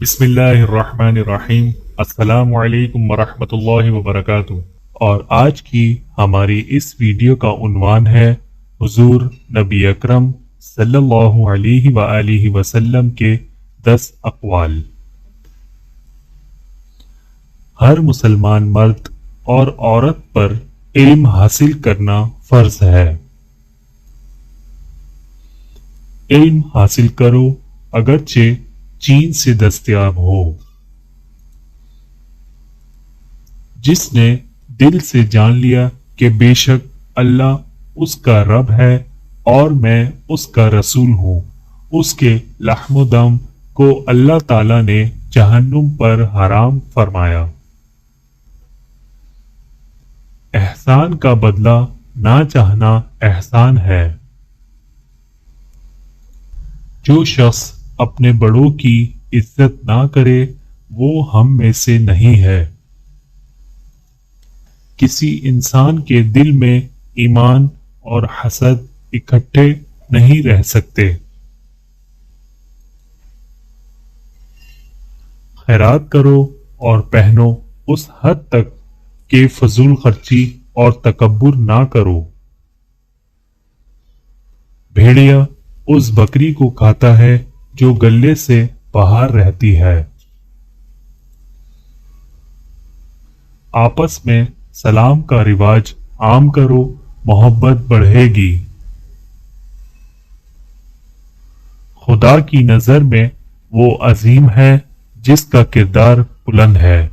بسم اللہ الرحمن الرحیم۔ السلام علیکم ورحمۃ اللہ وبرکاتہ۔ اور آج کی ہماری اس ویڈیو کا عنوان ہے حضور نبی اکرم صلی اللہ علیہ وآلہ وسلم کے 10 اقوال۔ ہر مسلمان مرد اور عورت پر علم حاصل کرنا فرض ہے۔ علم حاصل کرو اگرچہ چین سے دستیاب ہو۔ جس نے دل سے جان لیا کہ بے شک اللہ اس کا رب ہے اور میں اس کا رسول ہوں، اس کے لحم و دم کو اللہ تعالی نے جہنم پر حرام فرمایا۔ احسان کا بدلہ نہ چاہنا احسان ہے۔ جو شخص اپنے بڑوں کی عزت نہ کرے وہ ہم میں سے نہیں ہے۔ کسی انسان کے دل میں ایمان اور حسد اکٹھے نہیں رہ سکتے۔ خیرات کرو اور پہنو اس حد تک کہ فضول خرچی اور تکبر نہ کرو۔ بھیڑیا اس بکری کو کھاتا ہے جو گلے سے باہر رہتی ہے۔ آپس میں سلام کا رواج عام کرو، محبت بڑھے گی۔ خدا کی نظر میں وہ عظیم ہے جس کا کردار بلند ہے۔